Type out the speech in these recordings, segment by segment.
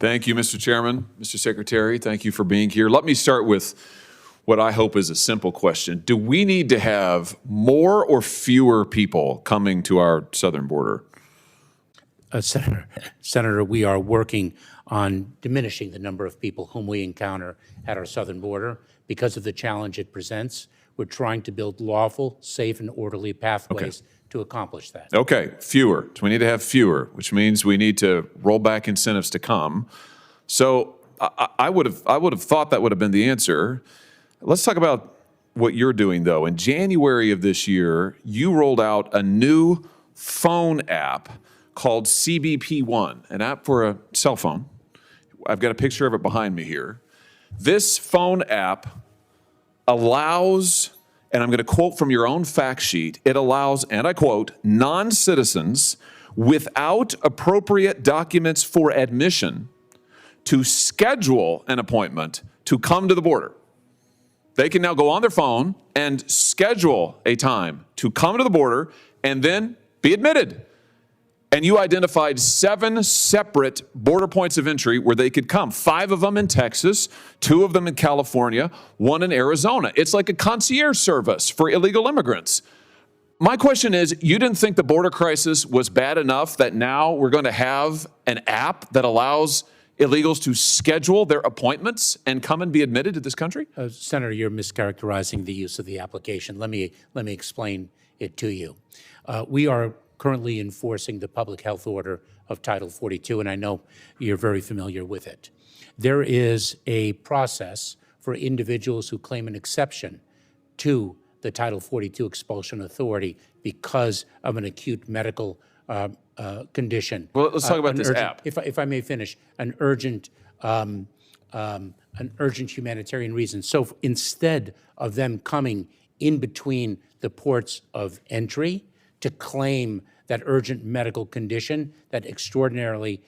Thank you, Mr. Chairman, Mr. Secretary. Thank you for being here. Let me start with what I hope is a simple question. Do we need to have more or fewer people coming to our southern border? Senator, we are working on diminishing the number of people whom we encounter at our southern border because of the challenge it presents. We're trying to build lawful, safe, and orderly pathways to accomplish that. Okay, fewer. So we need to have fewer, which means we need to roll back incentives to come. So I would have thought that would have been the answer. Let's talk about what you're doing, though. In January of this year, you rolled out a new phone app called CBP One, an app for a cell phone. I've got a picture of it behind me here. This phone app allows, and I'm going to quote from your own fact sheet, it allows, and I quote, non-citizens without appropriate documents for admission to schedule an appointment to come to the border. They can now go on their phone and schedule a time to come to the border and then be admitted. And you identified 7 separate border points of entry where they could come. 5 of them in Texas, 2 of them in California, 1 in Arizona. It's like a concierge service for illegal immigrants. My question is, you didn't think the border crisis was bad enough that now we're going to have an app that allows illegals to schedule their appointments and come and be admitted to this country? Senator, you're mischaracterizing the use of the application. Let me explain it to you. We are currently enforcing the public health order of Title 42, and I know you're very familiar with it. There is a process for individuals who claim an exception to the Title 42 expulsion authority because of an acute medical condition. Well, let's talk about this app. If I may finish, an urgent humanitarian reason. So instead of them coming in between the ports of entry to claim that urgent medical condition, that extraordinarily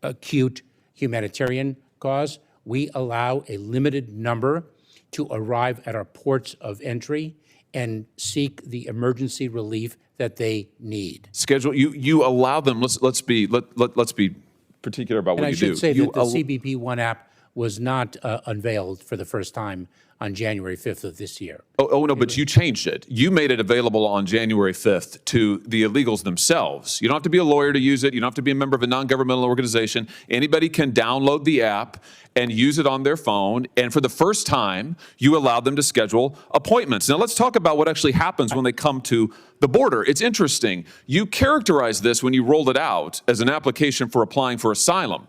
acute humanitarian cause, we allow a limited number to arrive at our ports of entry and seek the emergency relief that they need. Schedule, you allow them, let's be particular about what you do. And I should say that the CBP One app was not unveiled for the first time on January 5th of this year. Oh, no, but you changed it. You made it available on January 5th to the illegals themselves. You don't have to be a lawyer to use it. You don't have to be a member of a non-governmental organization. Anybody can download the app and use it on their phone. And for the first time, you allowed them to schedule appointments. Now, let's talk about what actually happens when they come to the border. It's interesting. You characterized this when you rolled it out as an application for applying for asylum.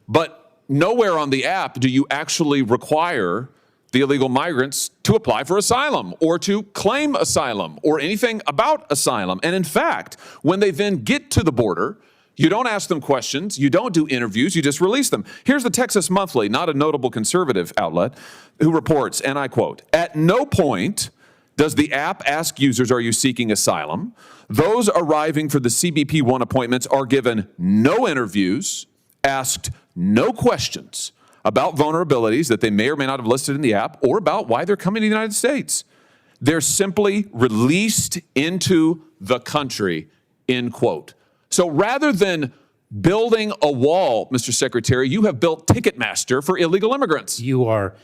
But nowhere on the app do you actually require the illegal migrants to apply for asylum or to claim asylum or anything about asylum. And in fact, when they then get to the border, you don't ask them questions, you don't do interviews, you just release them. Here's the Texas Monthly, not a notable conservative outlet, who reports, and I quote, "At no point does the app ask users, are you seeking asylum? Those arriving for the CBP One appointments are given no interviews, asked no questions about vulnerabilities that they may or may not have listed in the app or about why they're coming to the United States. They're simply released into the country," end quote. So rather than building a wall, Mr. Secretary, you have built Ticketmaster for illegal immigrants. You are,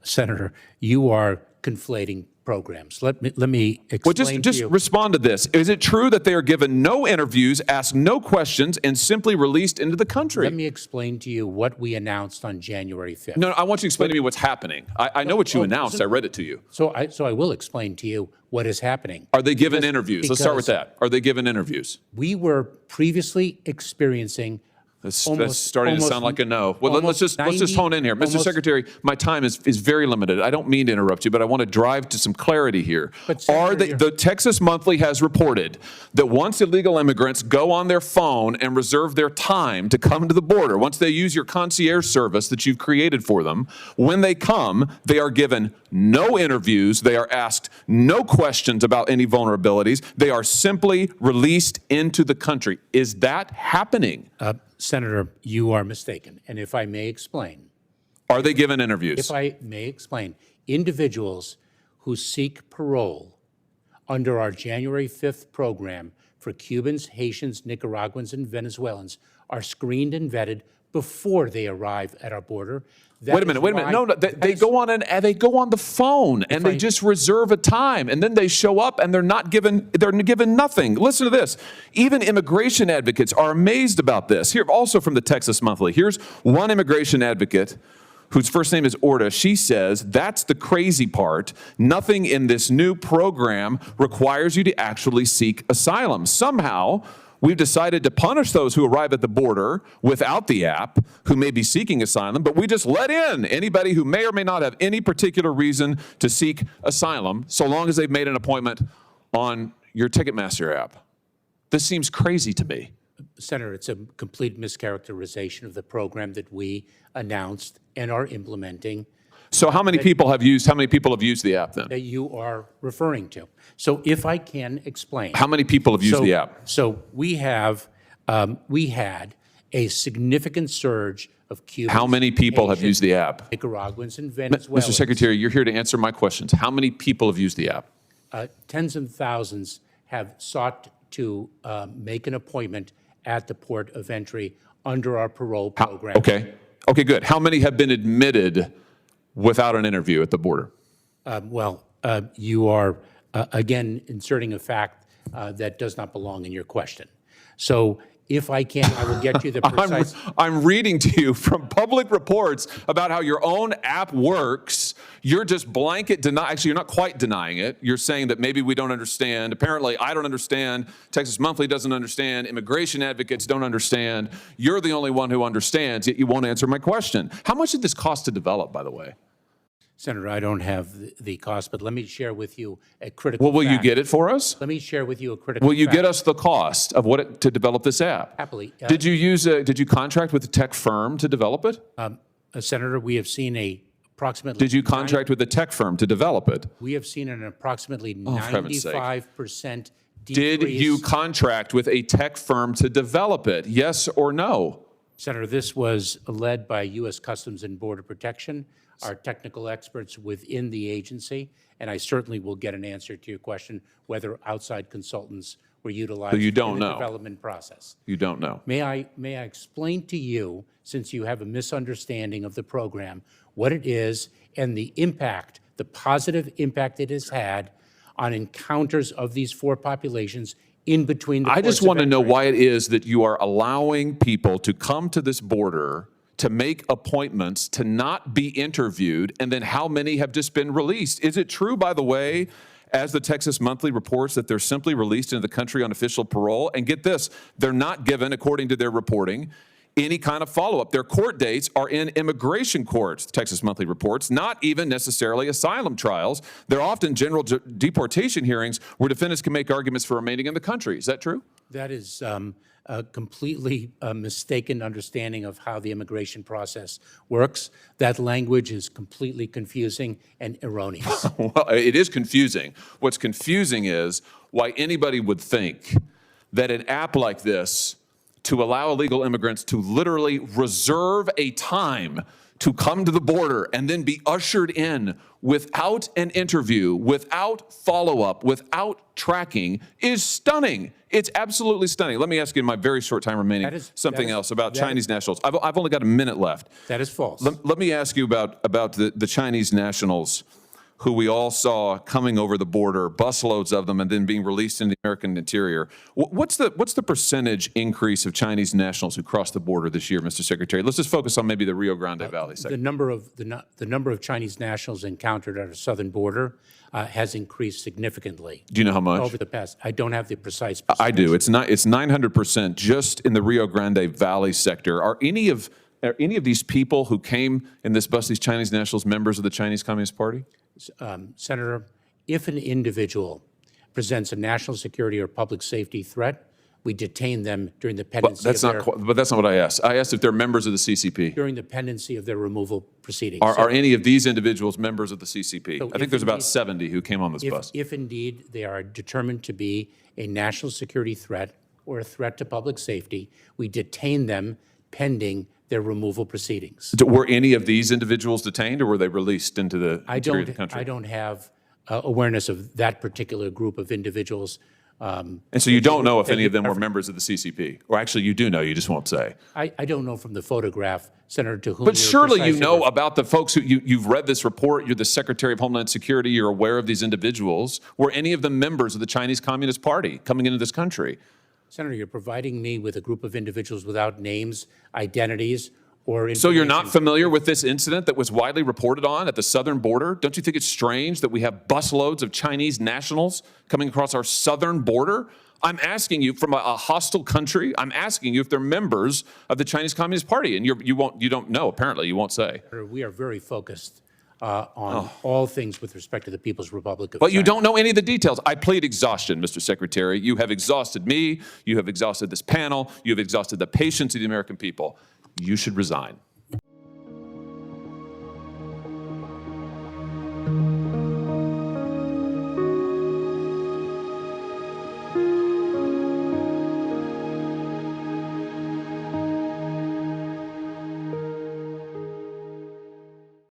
Senator, you are conflating programs. Let me explain just respond to this. Is it true that they are given no interviews, asked no questions, and simply released into the country? Let me explain to you what we announced on January 5th. No, I want you to explain to me what's happening. I know what you announced. I read it to you. So I will explain to you what is happening. Are they given interviews? Let's start with that. Are they given interviews? We were previously experiencing That's starting to sound like a no. Well, let's just hone in here. Mr. Secretary, my time is very limited. I don't mean to interrupt you, but I want to drive to some clarity here. The Texas Monthly has reported that once illegal immigrants go on their phone and reserve their time to come to the border, once they use your concierge service that you've created for them, when they come, they are given no interviews. They are asked no questions about any vulnerabilities. They are simply released into the country. Is that happening? Senator, you are mistaken. And if I may explain. Are they given interviews? If I may explain, individuals who seek parole under our January 5th program for Cubans, Haitians, Nicaraguans, and Venezuelans are screened and vetted before they arrive at our border. Wait a minute. No, they go on the phone and they just reserve a time, and then they show up and they're given nothing. Listen to this. Even immigration advocates are amazed about this. Here, also from the Texas Monthly. Here's one immigration advocate whose first name is Orta. She says, that's the crazy part. Nothing in this new program requires you to actually seek asylum. Somehow, we've decided to punish those who arrive at the border without the app, who may be seeking asylum, but we just let in anybody who may or may not have any particular reason to seek asylum, so long as they've made an appointment on your Ticketmaster app. This seems crazy to me. Senator, it's a complete mischaracterization of the program that we announced and are implementing. So how many people have used the app then? That you are referring to. So if I can explain. How many people have used the app? So we had a significant surge of Cubans. How many people have used the app? Nicaraguans and Venezuelans. Mr. Secretary, you're here to answer my questions. How many people have used the app? Tens of thousands have sought to make an appointment at the port of entry under our parole program. Okay, good. How many have been admitted without an interview at the border? You are, again, inserting a fact that does not belong in your question. So if I can, I will get you the precise. I'm reading to you from public reports about how your own app works. You're just blanket actually, you're not quite denying it. You're saying that maybe we don't understand. Apparently, I don't understand. Texas Monthly doesn't understand. Immigration advocates don't understand. You're the only one who understands, yet you won't answer my question. How much did this cost to develop, by the way? Senator, I don't have the cost, but let me share with you a critical Well, will fact. you get it for us? Let me share with you a critical Will you fact. get us the cost of to develop this app? Happily. Did you contract with a tech firm to develop it? Senator, we have seen approximately. Did you contract with a tech firm to develop it? We have seen an approximately for heaven's sake. 95% decrease. Did you contract with a tech firm to develop it? Yes or no? Senator, this was led by U.S. Customs and Border Protection, our technical experts within the agency, and I certainly will get an answer to your question whether outside consultants were utilized you don't in the know. development process. You don't know. May I explain to you, since you have a misunderstanding of the program, what it is and the impact, the positive impact it has had on encounters of these four populations in between the I just ports want of to know entry. why it is that you are allowing people to come to this border, to make appointments, to not be interviewed, and then how many have just been released? Is it true, by the way, as the Texas Monthly reports, that they're simply released into the country on official parole? And get this, they're not given, according to their reporting, any kind of follow-up. Their court dates are in immigration courts, the Texas Monthly reports, not even necessarily asylum trials. They're often general deportation hearings where defendants can make arguments for remaining in the country. Is that true? That is a completely mistaken understanding of how the immigration process works. That language is completely confusing and erroneous. Well, it is confusing. What's confusing is why anybody would think that an app like this, to allow illegal immigrants to literally reserve a time to come to the border and then be ushered in without an interview, without follow-up, without tracking, is stunning. It's absolutely stunning. Let me ask you in my very short time remaining something else about Chinese nationals. I've only got a minute left. That is false. Let me ask you about the Chinese nationals who we all saw coming over the border, busloads of them, and then being released in the American interior. What's the percentage increase of Chinese nationals who crossed the border this year, Mr. Secretary? Let's just focus on maybe the Rio Grande Valley sector. The number of Chinese nationals encountered at our southern border has increased significely. Do you know how much? Over the past, I don't have the precise I do. It's 900% just in the Rio Grande Valley sector. Are any of these people who came in this bus, these Chinese nationals, members of the Chinese Communist Party? Senator, if an individual presents a national security or public safety threat, we detain them during the pendency But that's not what I asked. I asked if they're members of the CCP. during the pendency of their removal proceedings. Are any of these individuals members of the CCP? So I think there's about 70 who came on this bus. If indeed they are determined to be a national security threat or a threat to public safety, we detain them pending their removal proceedings. Were any of these individuals detained, or were they released into the interior of the country? I don't have awareness of that particular group of individuals And so you don't know if any of them were members of the CCP? Or actually, you do know, you just won't say. I don't know from the photograph, Senator, to whom But you're surely you precisely know about the folks who, you've read this report, you're the Secretary of Homeland Security, you're aware of these individuals. Were any of them members of the Chinese Communist Party coming into this country? Senator, you're providing me with a group of individuals without names, identities, or So you're not information. familiar with this incident that was widely reported on at the southern border? Don't you think it's strange that we have busloads of Chinese nationals coming across our southern border? I'm asking you from a hostile country, I'm asking you if they're members of the Chinese Communist Party, and you don't know, apparently, you won't say. We are very focused on all things with respect to the People's Republic of But China. you don't know any of the details. I plead exhaustion, Mr. Secretary. You have exhausted me, you have exhausted this panel, you have exhausted the patience of the American people. You should resign.